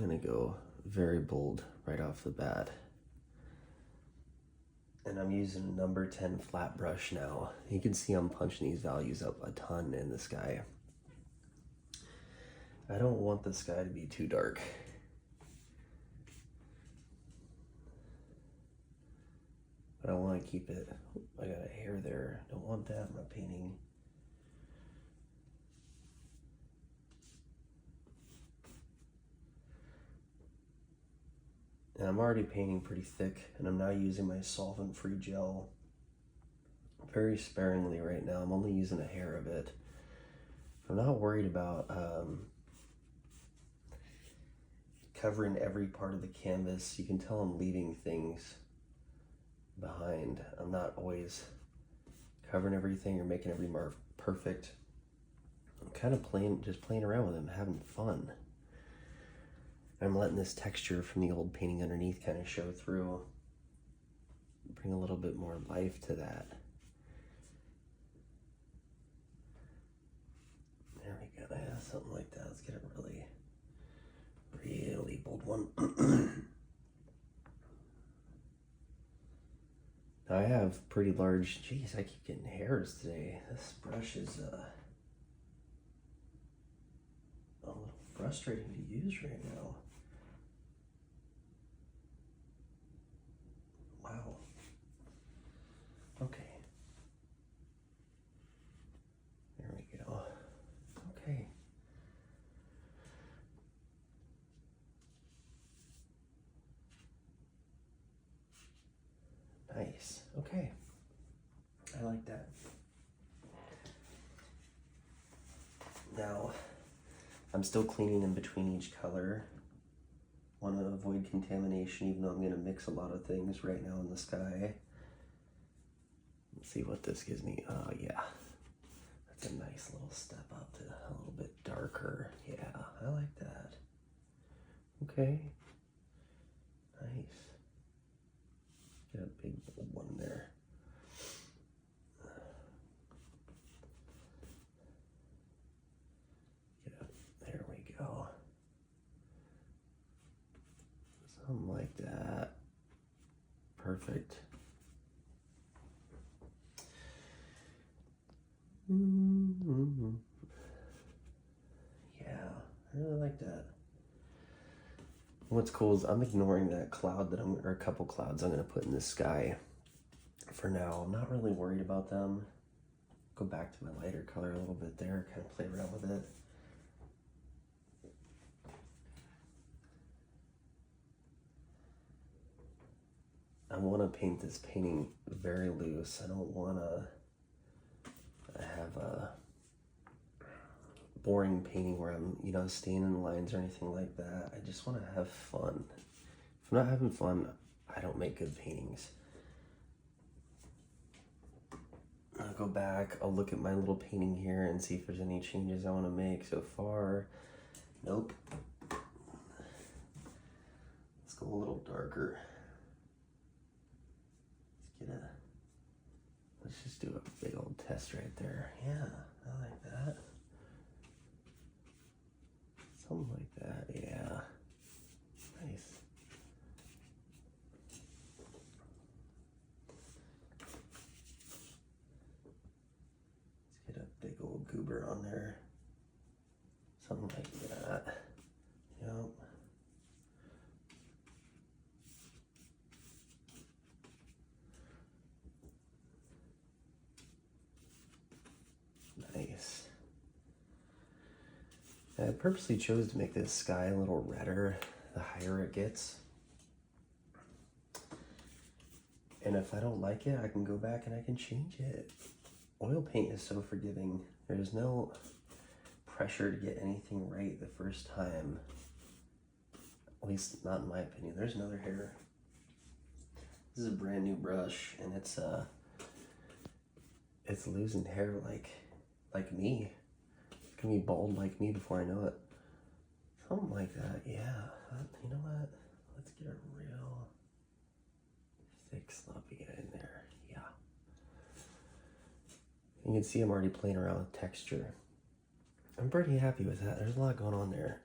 I'm gonna go very bold right off the bat. And I'm using number 10 flat brush now. You can see I'm punching these values up a ton in the sky. I don't want the sky to be too dark. But I want to keep it, I got a hair there. Don't want that in my painting. And I'm already painting pretty thick, and I'm now using my solvent-free gel very sparingly right now. I'm only using a hair of it. I'm not worried about covering every part of the canvas. You can tell I'm leaving things behind. I'm not always covering everything or making every mark perfect. I'm kind of just playing around with them, having fun. I'm letting this texture from the old painting underneath kind of show through, bring a little bit more life to that. There we go, yeah, something like that. Let's get a really bold one. I have pretty large, geez, I keep getting hairs today. This brush is a little frustrating to use right now. Wow. Okay. There we go. Okay. Nice. Okay. I like that. Now, I'm still cleaning in between each color. Want to avoid contamination, even though I'm going to mix a lot of things right now in the sky. Let's see what this gives me. Oh, yeah. That's a nice little step up to a little bit darker. Yeah, I like that. Okay. Nice. Get a big bold one there. There we go. Something like that. Perfect. Yeah, I really like that. What's cool is I'm ignoring that cloud or a couple clouds I'm gonna put in the sky for now. I'm not really worried about them. Go back to my lighter color a little bit there, kind of play around with it. I want to paint this painting very loose. I don't want to have a boring painting where I'm, staying in lines or anything like that. I just want to have fun. If I'm not having fun, I don't make good paintings. I'll go back, I'll look at my little painting here and see if there's any changes I want to make. So far, nope. Let's go a little darker. Let's just do a big old test right there. Yeah, I like that. Something like that, yeah. Nice. Let's get a big old goober on there. Something like that. Yep. Nice. I purposely chose to make this sky a little redder the higher it gets. And if I don't like it, I can go back and I can change it. Oil paint is so forgiving. There's no pressure to get anything right the first time. At least not in my opinion. There's another hair. This is a brand new brush, and it's losing hair like me. It's gonna be bald like me before I know it. Something like that, yeah. You know what? Let's get a real thick sloppy guy in there. Yeah. You can see I'm already playing around with texture. I'm pretty happy with that. There's a lot going on there.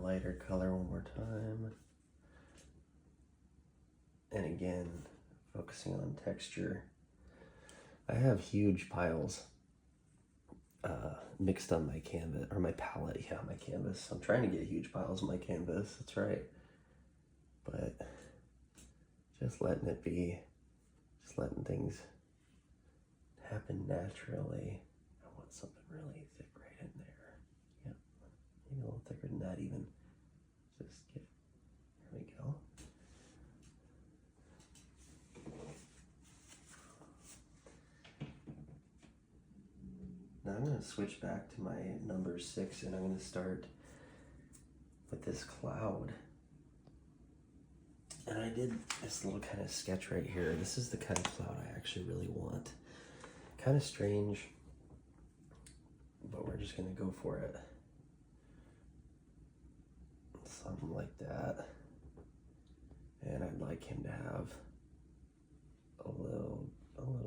lighter color one more time. And again, focusing on texture. I have huge piles mixed on my canvas, or my palette, yeah, my canvas. I'm trying to get huge piles on my canvas, that's right. But just letting it be, just letting things happen naturally. I want something really thick right in there. Yep, maybe a little thicker than that even. Just get, there we go. Now I'm going to switch back to my number 6 and I'm going to start with this cloud. And I did this little kind of sketch right here. This is the kind of cloud I actually really want. Kind of strange, but we're just going to go for it. Something like that. And I'd like him to have a little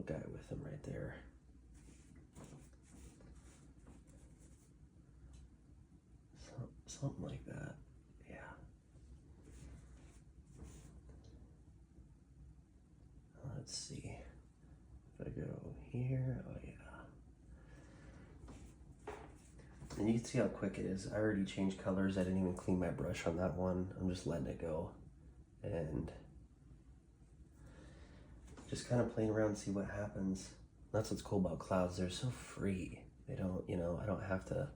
guy with him right there. Something like that, yeah. Let's see. If I go here, oh yeah. And you can see how quick it is. I already changed colors. I didn't even clean my brush on that one. I'm just letting it go. And just kind of playing around and see what happens. That's what's cool about clouds. They're so free. They don't, you know, I don't have to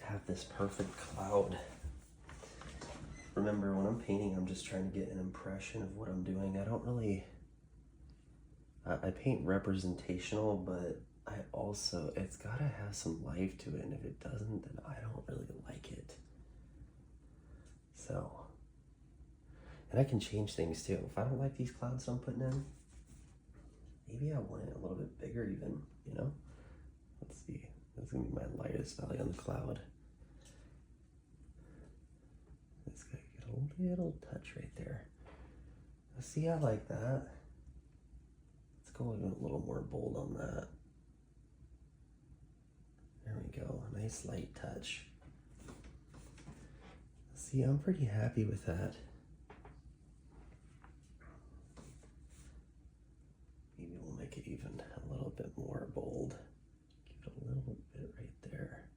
have this perfect cloud. Remember, when I'm painting, I'm just trying to get an impression of what I'm doing. I don't really, I paint representational, but I also, it's gotta have some life to it, and if it doesn't, then I don't really like it. So, and I can change things too. If I don't like these clouds I'm putting in, maybe I want it a little bit bigger even, you know? Let's see, that's gonna be my lightest value on the cloud. It's gonna get a little touch right there. See, I like that. Let's go even a little more bold on that. There we go, a nice light touch. See, I'm pretty happy with that. Maybe we'll make it even a little bit more bold. Give it a little bit right there.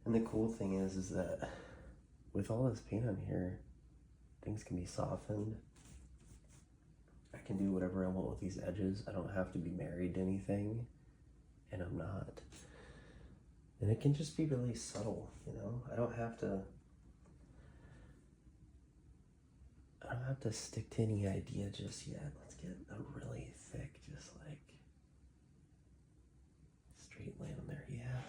And the cool thing is that with all this paint on here, things can be softened. I can do whatever I want with these edges. I don't have to be married to anything, and I'm not. And it can just be really subtle, you know? I don't have to stick to any idea just yet. Let's get a really thick, just like straight line on there. Yeah.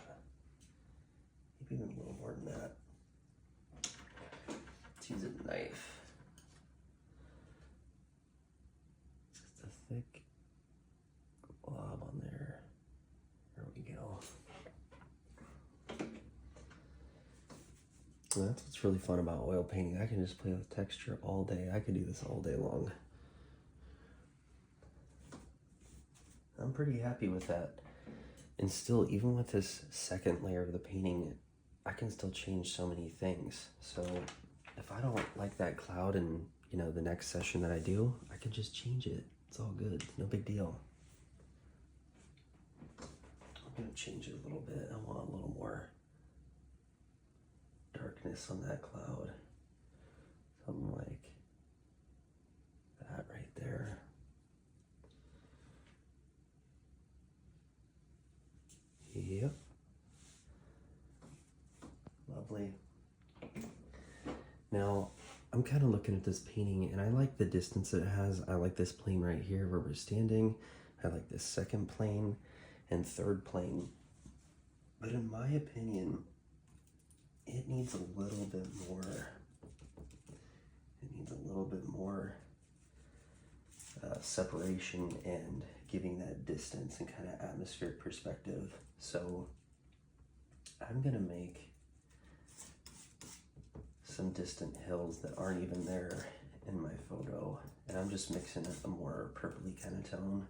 Maybe even a little more than that. Let's use a knife. Just a thick glob on there. There we go. And that's what's really fun about oil painting. I can just play with texture all day. I could do this all day long. I'm pretty happy with that. And still, even with this second layer of the painting, I can still change so many things. So if I don't like that cloud in, you know, the next session that I do, I can just change it. It's all good, no big deal. I'm gonna change it a little bit. I want a little more darkness on that cloud. Something like that right there. Yep. Lovely. Now, I'm kind of looking at this painting and I like the distance it has. I like this plane right here where we're standing. I like this second plane and third plane. But in my opinion, it needs a little bit more. It needs a little bit more separation and giving that distance and kind of atmospheric perspective. So I'm gonna make some distant hills that aren't even there in my photo, and I'm just mixing it a more purpley kind of tone.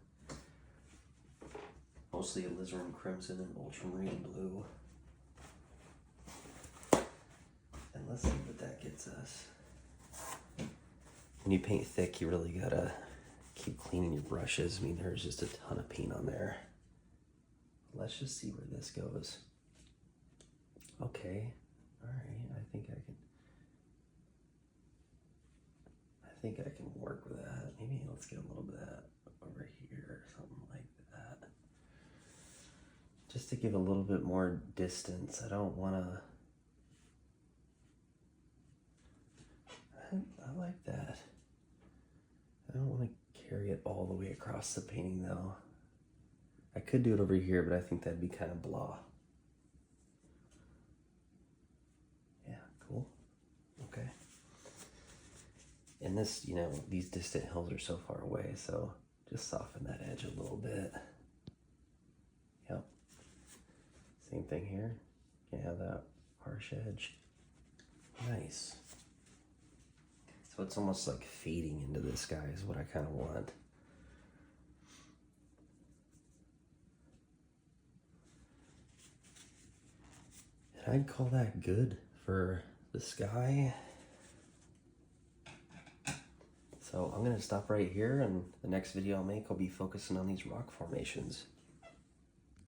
Mostly alizarin crimson and ultramarine blue. And let's see what that gets us. When you paint thick, you really gotta keep cleaning your brushes. I mean, there's just a ton of paint on there. Let's just see where this goes. Okay, all right, I think I can work with that. Maybe let's get a little bit of that over here or something like that. Just to give a little bit more distance. I don't wanna, I like that. I don't want to carry it all the way across the painting though. I could do it over here, but I think that'd be kind of blah. Yeah, cool. Okay. And this, you know, these distant hills are so far away, so just soften that edge a little bit. Yep. Same thing here. Can't have that harsh edge. Nice. So it's almost like fading into the sky is what I kind of want. And I'd call that good for the sky. So I'm gonna stop right here, and the next video I'll make will be focusing on these rock formations.